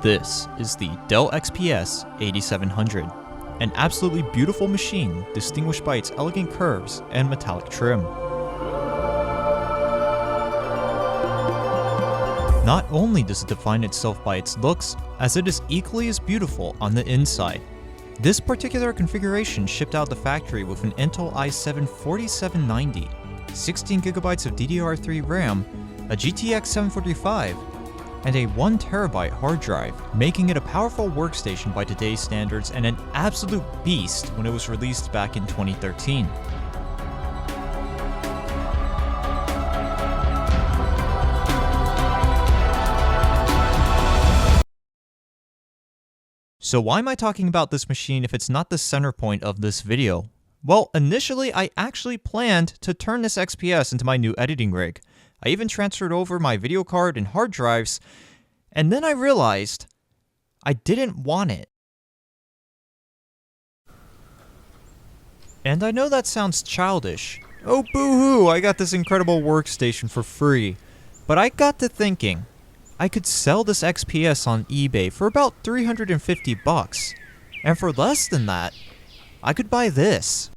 This is the Dell XPS 8700, an absolutely beautiful machine distinguished by its elegant curves and metallic trim. Not only does it define itself by its looks, as it is equally as beautiful on the inside. This particular configuration shipped out the factory with an Intel i7-4790, 16GB of DDR3 RAM, a GTX 745, and a 1TB hard drive, making it a powerful workstation by today's standards and an absolute beast when it was released back in 2013. So why am I talking about this machine if it's not the center point of this video? Well, initially I actually planned to turn this XPS into my new editing rig. I even transferred over my video card and hard drives, and then I realized I didn't want it. And I know that sounds childish. Oh boo-hoo, I got this incredible workstation for free. But I got to thinking, I could sell this XPS on eBay for about 350 bucks. And for less than that, I could buy this.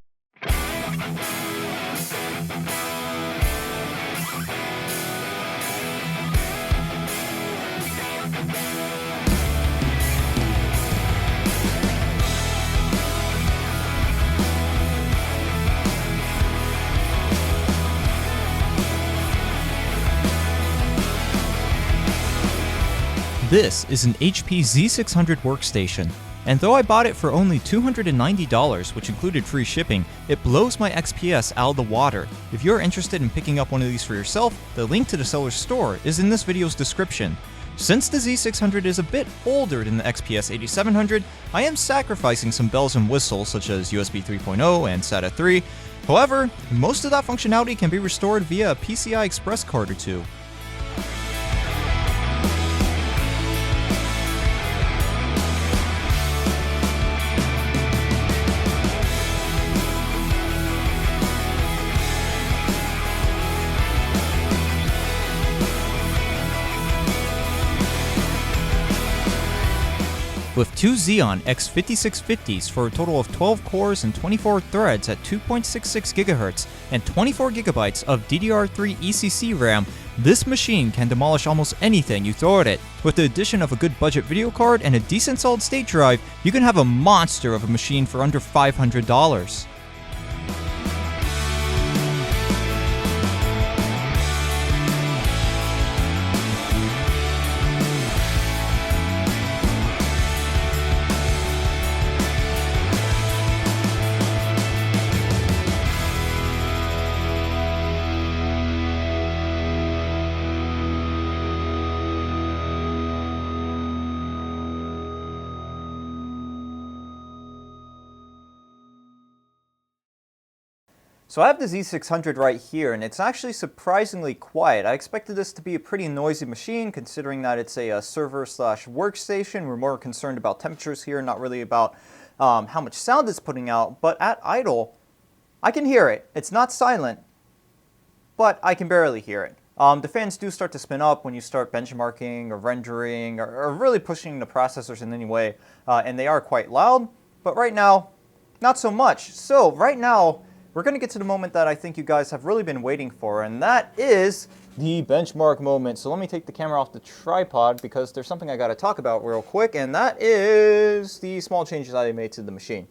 This is an HP Z600 workstation, and though I bought it for only $290, which included free shipping, it blows my XPS out of the water. If you're interested in picking up one of these for yourself, the link to the seller's store is in this video's description. Since the Z600 is a bit older than the XPS 8700, I am sacrificing some bells and whistles such as USB 3.0 and SATA 3. However, most of that functionality can be restored via a PCI Express card or two. With two Xeon X5650s for a total of 12 cores and 24 threads at 2.66 GHz and 24 GB of DDR3 ECC RAM, this machine can demolish almost anything you throw at it. With the addition of a good budget video card and a decent solid-state drive, you can have a monster of a machine for under $500. So I have the Z600 right here, and it's actually surprisingly quiet. I expected this to be a pretty noisy machine, considering that it's a server/workstation. We're more concerned about temperatures here, not really about how much sound it's putting out. But at idle, I can hear it. It's not silent, but I can barely hear it. The fans do start to spin up when you start benchmarking or rendering or really pushing the processors in any way, and they are quite loud. But right now, not so much. So right now, we're going to get to the moment that I think you guys have really been waiting for, and that is the benchmark moment. So let me take the camera off the tripod because there's something I got to talk about real quick, and that is the small changes that I made to the machine.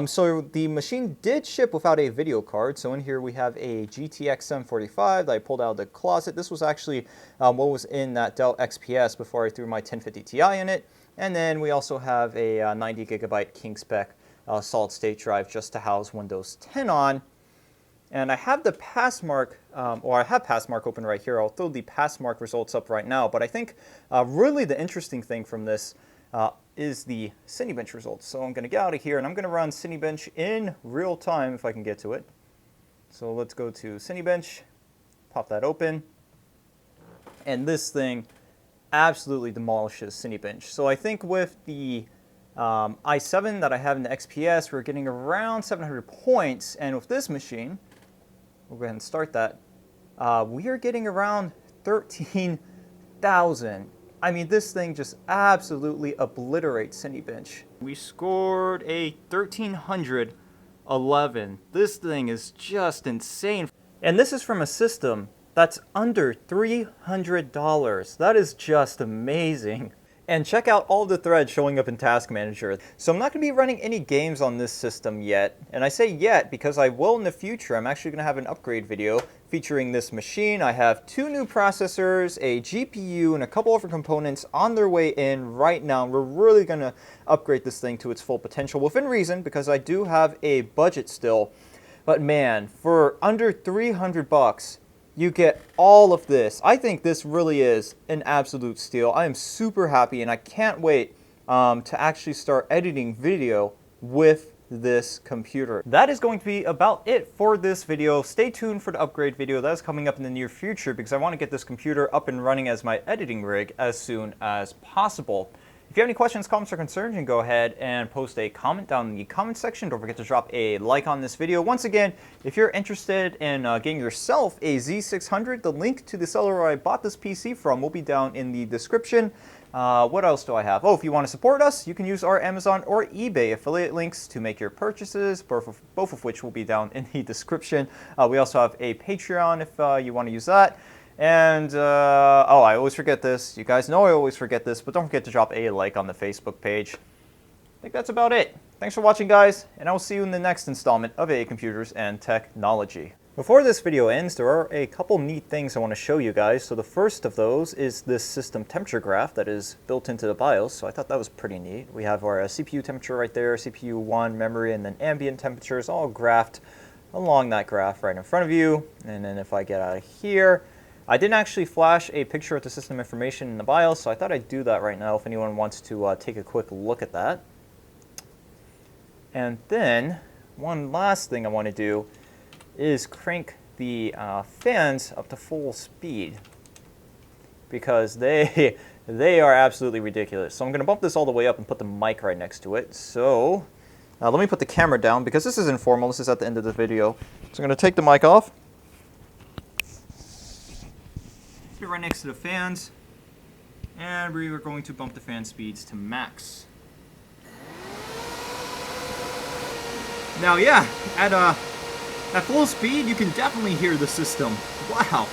So the machine did ship without a video card. So in here we have a GTX 745 that I pulled out of the closet. This was actually what was in that Dell XPS before I threw my 1050 Ti in it. And then we also have a 90 GB Kingspec solid state drive just to house Windows 10 on. And I have the Passmark, or I have Passmark open right here. I'll throw the Passmark results up right now. But I think really the interesting thing from this is the Cinebench results. So I'm going to get out of here and I'm going to run Cinebench in real time if I can get to it. So let's go to Cinebench, pop that open. And this thing absolutely demolishes Cinebench. So I think with the i7 that I have in the XPS, we're getting around 700 points, and with this machine, we'll go ahead and start that, we are getting around 13,000 I mean, this thing just absolutely obliterates Cinebench. We scored a 1311. This thing is just insane. And this is from a system that's under $300. That is just amazing. And check out all the threads showing up in Task Manager. So I'm not going to be running any games on this system yet. And I say yet because I will in the future. I'm actually going to have an upgrade video featuring this machine. I have 2 new processors, a GPU, and a couple other components on their way in right now. And we're really going to upgrade this thing to its full potential within reason because I do have a budget still. But man, for under 300 bucks, you get all of this. I think this really is an absolute steal. I am super happy and I can't wait to actually start editing video with this computer. That is going to be about it for this video. Stay tuned for the upgrade video that is coming up in the near future because I want to get this computer up and running as my editing rig as soon as possible. If you have any questions, comments, or concerns, you can go ahead and post a comment down in the comment section. Don't forget to drop a like on this video. Once again, if you're interested in getting yourself a Z600, the link to the seller I bought this PC from will be down in the description. What else do I have? Oh, if you want to support us, you can use our Amazon or eBay affiliate links to make your purchases, both of which will be down in the description. We also have a Patreon if you want to use that. And, oh, I always forget this. You guys know I always forget this, but don't forget to drop a like on the Facebook page. I think that's about it. Thanks for watching, guys, and I will see you in the next installment of AA Computers and Technology. Before this video ends, there are a couple neat things I want to show you guys. So the first of those is this system temperature graph that is built into the BIOS. So I thought that was pretty neat. We have our CPU temperature right there, CPU 1, memory, and then ambient temperatures all graphed along that graph right in front of you. And then if I get out of here, I didn't actually flash a picture of the system information in the BIOS, so I thought I'd do that right now if anyone wants to take a quick look at that. And then, one last thing I want to do is crank the fans up to full speed because they are absolutely ridiculous. So I'm going to bump this all the way up and put the mic right next to it. So let me put the camera down because this is informal. This is at the end of the video. So I'm going to take the mic off. Put it right next to the fans, and we are going to bump the fan speeds to max. Now, yeah, at full speed, you can definitely hear the system. Wow.